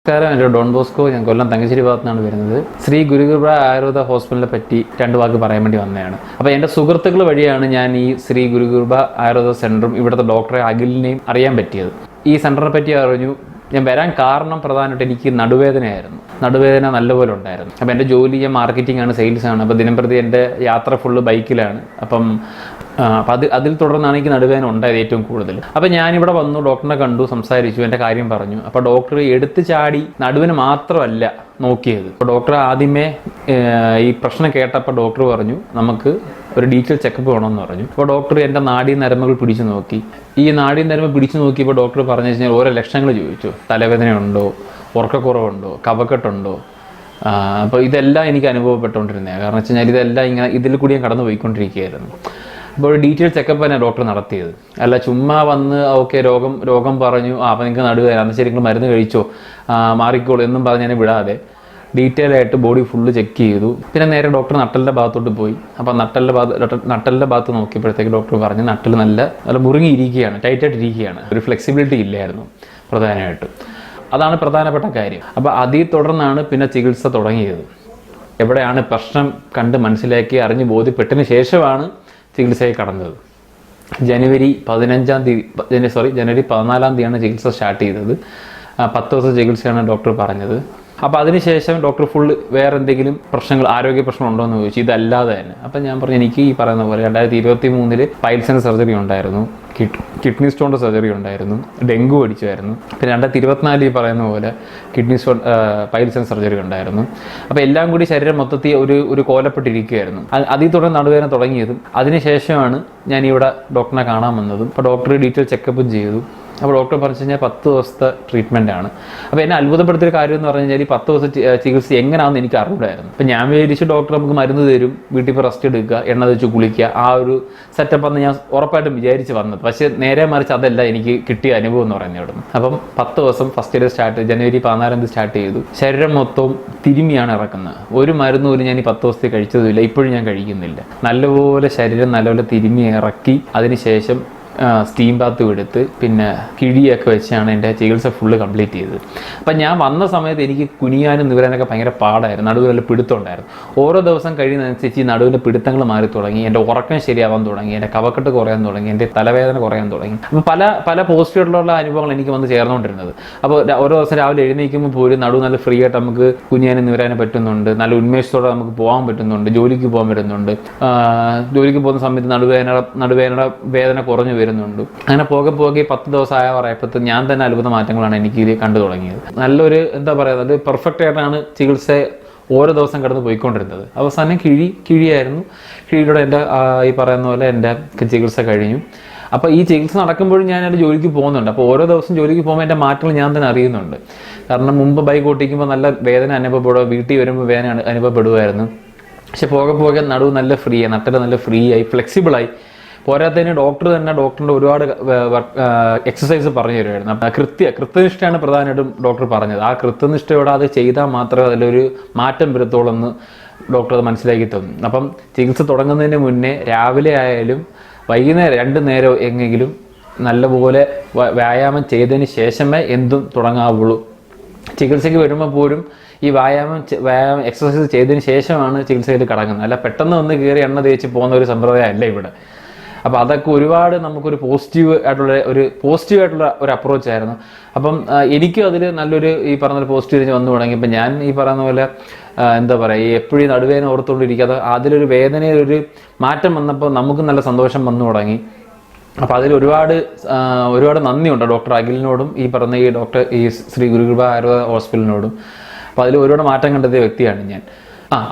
നമസ്കാരം, എൻ്റെ Don Bosco. ഞാൻ കൊല്ലം തങ്കശ്ശേരി ഭാഗത്തു നിന്നാണ് വരുന്നത്. ശ്രീ ഗുരുകൃപ ആയുർവേദ ഹോസ്പിറ്റലിനെ പറ്റി 2 വാക്ക് പറയാൻ വേണ്ടി വന്നതാണ്. അപ്പോൾ എൻ്റെ സുഹൃത്തുക്കൾ വഴിയാണ് ഞാൻ ഈ ശ്രീ ഗുരുകൃപ ആയുർവേദ സെൻറ്ററും ഇവിടുത്തെ ഡോക്ടറെ അഖിലിനെയും അറിയാൻ പറ്റിയത്. ഈ സെൻറ്ററിനെ പറ്റി അറിഞ്ഞു. ഞാൻ വരാൻ കാരണം പ്രധാനമായിട്ട് എനിക്ക് നടുവേദനയായിരുന്നു. നടുവേദന നല്ലപോലെ ഉണ്ടായിരുന്നു. അപ്പോൾ എൻ്റെ ജോലി ഞാൻ മാർക്കറ്റിംഗ് ആണ്, സെയിൽസ് ആണ്. അപ്പോൾ ദിനംപ്രതി എൻ്റെ യാത്ര ഫുള്ള് ബൈക്കിലാണ്. അപ്പം അതിൽ തുടർന്നാണ് എനിക്ക് നടുവേദന ഉണ്ടായത് ഏറ്റവും കൂടുതൽ. അപ്പോൾ ഞാനിവിടെ വന്നു, ഡോക്ടറിനെ കണ്ടു, സംസാരിച്ചു, എൻ്റെ കാര്യം പറഞ്ഞു. അപ്പോൾ ഡോക്ടർ എടുത്തു ചാടി നടുവിന് മാത്രമല്ല നോക്കിയത്. അപ്പോൾ ഡോക്ടർ ആദ്യമേ ഈ പ്രശ്നം കേട്ടപ്പോൾ ഡോക്ടർ പറഞ്ഞു നമുക്ക് ഒരു ഡീറ്റെയിൽ ചെക്കപ്പ് വേണമെന്ന് പറഞ്ഞു. അപ്പോൾ ഡോക്ടർ എൻ്റെ നാഡീ നരമ്പുകൾ പിടിച്ചു നോക്കി. ഈ നാഡീ നരമ്പ് പിടിച്ചു നോക്കിയപ്പോൾ ഡോക്ടർ പറഞ്ഞു കഴിഞ്ഞാൽ ഓരോ ലക്ഷണങ്ങൾ ചോദിച്ചു. തലവേദനയുണ്ടോ, ഉറക്കക്കുറവുണ്ടോ, കഫക്കെട്ടുണ്ടോ. അപ്പോൾ ഇതെല്ലാം എനിക്ക് അനുഭവപ്പെട്ടുകൊണ്ടിരുന്നത്. കാരണം വെച്ച് കഴിഞ്ഞാൽ ഇതെല്ലാം ഇങ്ങനെ ഇതിൽ കൂടി ഞാൻ കടന്നു പോയിക്കൊണ്ടിരിക്കുകയായിരുന്നു. അപ്പോൾ ഒരു ഡീറ്റെയിൽ ചെക്കപ്പ് തന്നെ ഡോക്ടർ നടത്തിയത്. അല്ല ചുമ്മാ വന്ന് ഓക്കെ രോഗം പറഞ്ഞു, അപ്പോൾ നിങ്ങൾക്ക് നടുവേദന, അന്ന് ശരി നിങ്ങൾ മരുന്ന് കഴിച്ചോ, മാറിക്കോളൂ എന്നും പറഞ്ഞ് ഞാൻ വിടാതെ ഡീറ്റെയിൽ ആയിട്ട് ബോഡി ഫുള്ള് ചെക്ക് ചെയ്തു. പിന്നെ നേരെ ഡോക്ടർ നട്ടലിൻ്റെ ഭാഗത്തോട്ട് പോയി. അപ്പോൾ നട്ടലിൻ്റെ ഭാഗത്ത് നോക്കിയപ്പോഴത്തേക്ക് ഡോക്ടർ പറഞ്ഞ് നട്ടൽ നല്ല മുറുങ്ങിയിരിക്കുകയാണ്, ടൈറ്റായിട്ട് ഇരിക്കുകയാണ്. ഒരു ഫ്ലെക്സിബിലിറ്റി ഇല്ലായിരുന്നു പ്രധാനമായിട്ടും. അതാണ് പ്രധാനപ്പെട്ട കാര്യം. അപ്പോൾ അതിൽ തുടർന്നാണ് പിന്നെ ചികിത്സ തുടങ്ങിയത്. എവിടെയാണ് പ്രശ്നം കണ്ട് മനസ്സിലാക്കി അറിഞ്ഞ് ബോധ്യപ്പെട്ടതിന് ശേഷമാണ് ചികിത്സയിൽ കടന്നത്. ജനുവരി 14-ാം തീയതിയാണ് ചികിത്സ സ്റ്റാർട്ട് ചെയ്തത്. 10 ദിവസം ചികിത്സയാണ് ഡോക്ടർ പറഞ്ഞത്. അപ്പോൾ അതിനുശേഷം ഡോക്ടർ ഫുള്ള് വേറെ എന്തെങ്കിലും പ്രശ്നങ്ങൾ, ആരോഗ്യ പ്രശ്നം ഉണ്ടോ എന്ന് ചോദിച്ചു. ഇതല്ലാതെ തന്നെ. അപ്പം ഞാൻ പറഞ്ഞു എനിക്ക് ഈ പറയുന്ന പോലെ 2023 പൈൽസിൻ്റെ സർജറി ഉണ്ടായിരുന്നു, കിഡ്നി സ്റ്റോണിൻ്റെ സർജറി ഉണ്ടായിരുന്നു, ഡെങ്കു അടിച്ചായിരുന്നു. പിന്നെ 2024 ഈ പറയുന്ന പോലെ കിഡ്നി സ്റ്റോൺ പൈൽസിൻ്റെ സർജറി ഉണ്ടായിരുന്നു. അപ്പോൾ എല്ലാം കൂടി ശരീരം മൊത്തത്തിൽ ഒരു കോലപ്പെട്ടിരിക്കുകയായിരുന്നു. അതിൽ തുടർന്ന് നടുവേദന തുടങ്ങിയതും അതിനുശേഷമാണ് ഞാൻ ഇവിടെ ഡോക്ടറിനെ കാണാൻ വന്നതും. അപ്പോൾ ഡോക്ടർ ഡീറ്റെയിൽ ചെക്കപ്പും ചെയ്തു. അപ്പോൾ ഡോക്ടർ പറഞ്ഞു കഴിഞ്ഞാൽ 10 ദിവസത്തെ ട്രീറ്റ്മെൻ്റ് ആണ്. അപ്പോൾ എന്നെ അത്ഭുതപ്പെടുത്തിയൊരു കാര്യം എന്ന് പറഞ്ഞു കഴിഞ്ഞാൽ ഈ 10 ദിവസം ചികിത്സ എങ്ങനെയാണെന്ന് എനിക്ക് അറിവില്ലായിരുന്നു. അപ്പോൾ ഞാൻ വിചാരിച്ചു ഡോക്ടർ നമുക്ക് മരുന്ന് തരും, വീട്ടിൽ ഇപ്പോൾ റെസ്റ്റ് എടുക്കുക, എണ്ണ തേച്ച് കുളിക്കുക, ആ ഒരു സെറ്റപ്പ് എന്ന് ഞാൻ ഉറപ്പായിട്ടും വിചാരിച്ച് വന്നത്. പക്ഷേ നേരെ മറിച്ച് അതല്ല എനിക്ക് കിട്ടിയ അനുഭവം എന്ന് പറയുന്നത് ഇവിടുന്ന്. അപ്പം 10 ദിവസം ഫസ്റ്റ് ഡേ ജനുവരി 14 സ്റ്റാർട്ട് ചെയ്തു. ശരീരം മൊത്തവും തിരുമിയാണ് ഇറക്കുന്നത്. ഒരു മരുന്ന് പോലും ഞാൻ ഈ 10 ദിവസത്തെ കഴിച്ചതുമില്ല, ഇപ്പോഴും ഞാൻ കഴിക്കുന്നില്ല. നല്ലപോലെ ശരീരം നല്ലപോലെ തിരുമി ഇറക്കി അതിനുശേഷം സ്റ്റീം ബാത്ത് എടുത്ത് പിന്നെ കിഴിയൊക്കെ വെച്ചാണ് എൻ്റെ ചികിത്സ ഫുള്ള് കംപ്ലീറ്റ് ചെയ്തത്. അപ്പം ഞാൻ വന്ന സമയത്ത് എനിക്ക് കുനിയാനും നിവരാനൊക്കെ ഭയങ്കര പാടായിരുന്നു. നടുവിൽ നല്ല പിടുത്തം ഉണ്ടായിരുന്നു. ഓരോ ദിവസം കഴിയുന്നതനുസരിച്ച് ഈ നടുവിൻ്റെ പിടുത്തങ്ങൾ മാറി തുടങ്ങി, എൻ്റെ ഉറക്കം ശരിയാവാൻ തുടങ്ങി, എൻ്റെ കഫക്കെട്ട് കുറയാൻ തുടങ്ങി, എൻ്റെ തലവേദന കുറയാൻ തുടങ്ങി. അപ്പോൾ പല പോസിറ്റീവായിട്ടുള്ള അനുഭവങ്ങൾ എനിക്ക് വന്ന് ചേർന്നുകൊണ്ടിരുന്നത്. അപ്പോൾ ഓരോ ദിവസം രാവിലെ എഴുന്നേൽക്കുമ്പോൾ പോലും നടുവ് നല്ല ഫ്രീ ആയിട്ട് നമുക്ക് കുനിയാനും നിവരാനും പറ്റുന്നുണ്ട്, നല്ല ഉന്മേഷത്തോടെ നമുക്ക് പോകാൻ പറ്റുന്നുണ്ട്, ജോലിക്ക് പോകാൻ പറ്റുന്നുണ്ട്. ജോലിക്ക് പോകുന്ന സമയത്ത് നടുവേദന വേദന കുറഞ്ഞു വരുന്നുണ്ട്. അങ്ങനെ പോകെ 10 ദിവസം ആയപ്പോഴത്തെ ഞാൻ തന്നെ അത്ഭുത മാറ്റങ്ങളാണ് എനിക്ക് ഇത് കണ്ടു തുടങ്ങിയത്. നല്ലൊരു എന്താ പറയുക, അത് പെർഫെക്റ്റ് ആയിട്ടാണ് ചികിത്സ ഓരോ ദിവസം കടന്ന് പോയിക്കൊണ്ടിരുന്നത്. അവസാനം കിഴിയായിരുന്നു. കിഴിയുടെ എൻ്റെ ഈ പറയുന്ന പോലെ എൻ്റെ ചികിത്സ കഴിഞ്ഞു. അപ്പോൾ ഈ ചികിത്സ നടക്കുമ്പോഴും ഞാൻ എൻ്റെ ജോലിക്ക് പോകുന്നുണ്ട്. അപ്പോൾ ഓരോ ദിവസം ജോലിക്ക് പോകുമ്പോൾ എൻ്റെ മാറ്റങ്ങൾ ഞാൻ തന്നെ അറിയുന്നുണ്ട്. കാരണം മുമ്പ് ബൈക്ക് ഓട്ടിക്കുമ്പോൾ നല്ല വേദന അനുഭവപ്പെടുക, വീട്ടിൽ വരുമ്പോൾ വേദന അനുഭവപ്പെടുമായിരുന്നു. പക്ഷെ പോകെ നടുവ് നല്ല ഫ്രീ ആയി, നട്ടല് നല്ല ഫ്രീ ആയി, ഫ്ലെക്സിബിളായി. പോരാത്തതിന് ഡോക്ടറിൻ്റെ ഒരുപാട് എക്സസൈസ് പറഞ്ഞു തരുമായിരുന്നു. അപ്പം കൃത്യനിഷ്ഠയാണ് പ്രധാനമായിട്ടും ഡോക്ടർ പറഞ്ഞത്. ആ കൃത്യനിഷ്ഠയോടെ അത് ചെയ്താൽ മാത്രമേ അതിലൊരു മാറ്റം വരത്തുള്ളൂ എന്ന് ഡോക്ടർ അത് മനസ്സിലാക്കി തന്നു. അപ്പം ചികിത്സ തുടങ്ങുന്നതിന് മുന്നേ രാവിലെ ആയാലും വൈകുന്നേരം 2 നേരം എങ്ങെങ്കിലും നല്ലപോലെ വ്യായാമം ചെയ്തതിന് ശേഷമേ എന്തും തുടങ്ങാവുള്ളൂ. ചികിത്സയ്ക്ക് വരുമ്പോൾ പോലും ഈ വ്യായാമം എക്സസൈസ് ചെയ്തതിന് ശേഷമാണ് ചികിത്സയിൽ കടങ്ങുന്നത്. അല്ല പെട്ടെന്ന് വന്ന് കയറി എണ്ണ തേച്ച് പോകുന്ന ഒരു സമ്പ്രദായം അല്ല ഇവിടെ. അപ്പോൾ അതൊക്കെ ഒരുപാട് നമുക്കൊരു പോസിറ്റീവായിട്ടുള്ള ഒരു അപ്രോച്ചായിരുന്നു. അപ്പം എനിക്കും അതിൽ നല്ലൊരു ഈ പറഞ്ഞ പോസിറ്റീവ് വന്നു തുടങ്ങിയപ്പോൾ ഞാൻ ഈ പറയുന്ന പോലെ എന്താ പറയുക, ഈ എപ്പോഴും നടുവേദന ഓർത്തുകൊണ്ടിരിക്കാതെ അതിലൊരു വേദനയിലൊരു മാറ്റം വന്നപ്പോൾ നമുക്ക് നല്ല സന്തോഷം വന്നു തുടങ്ങി. അപ്പോൾ അതിൽ ഒരുപാട് നന്ദിയുണ്ട് ഡോക്ടർ അഖിലിനോടും ഈ ശ്രീ ഗുരുകൃപ ആയുർവേദ ഹോസ്പിറ്റലിനോടും. അപ്പോൾ അതിൽ ഒരുപാട് മാറ്റം കണ്ടെത്തിയ വ്യക്തിയാണ് ഞാൻ.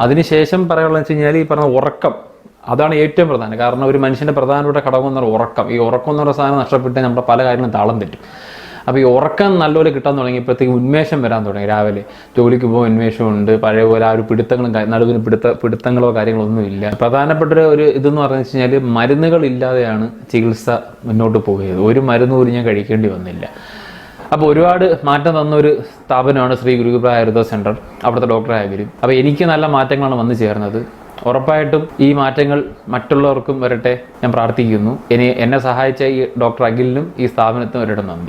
അതിനുശേഷം പറയാനുള്ളത് വെച്ച് കഴിഞ്ഞാൽ ഈ പറഞ്ഞ ഉറക്കം, അതാണ് ഏറ്റവും പ്രധാനം. കാരണം ഒരു മനുഷ്യൻ്റെ പ്രധാനപ്പെട്ട ഘടകം എന്ന് പറഞ്ഞാൽ ഉറക്കം. ഈ ഉറക്കം എന്ന് പറയുന്ന സാധനം നഷ്ടപ്പെട്ട് നമ്മുടെ പല കാര്യങ്ങളും താളം തെറ്റും. അപ്പോൾ ഈ ഉറക്കം നല്ലപോലെ കിട്ടാൻ തുടങ്ങിയപ്പോഴത്തേക്ക് ഉന്മേഷം വരാൻ തുടങ്ങി. രാവിലെ ജോലിക്ക് പോകുമ്പോൾ ഉന്മേഷമുണ്ട്. പഴയ പോലെ ആ ഒരു നടുവിന് പിടുത്തങ്ങളോ കാര്യങ്ങളോ ഒന്നും ഇല്ല. പ്രധാനപ്പെട്ട ഒരു ഇതെന്ന് പറഞ്ഞു വെച്ച് കഴിഞ്ഞാൽ മരുന്നുകളില്ലാതെയാണ് ചികിത്സ മുന്നോട്ട് പോയത്. ഒരു മരുന്ന് പോലും ഞാൻ കഴിക്കേണ്ടി വന്നില്ല. അപ്പോൾ ഒരുപാട് മാറ്റം തന്നൊരു സ്ഥാപനമാണ് ശ്രീ ഗുരുകൃപ ആയുർവേദ സെൻറ്റർ, അവിടുത്തെ ഡോക്ടറായാലും. അപ്പോൾ എനിക്ക് നല്ല മാറ്റങ്ങളാണ് വന്നു ചേർന്നത്. ഉറപ്പായിട്ടും ഈ മാറ്റങ്ങൾ മറ്റുള്ളവർക്കും വരട്ടെ ഞാൻ പ്രാർത്ഥിക്കുന്നു. എന്നെ സഹായിച്ച ഈ ഡോക്ടർ അഖിലിനും ഈ സ്ഥാപനത്തിനും ഒരിടം നന്ദി.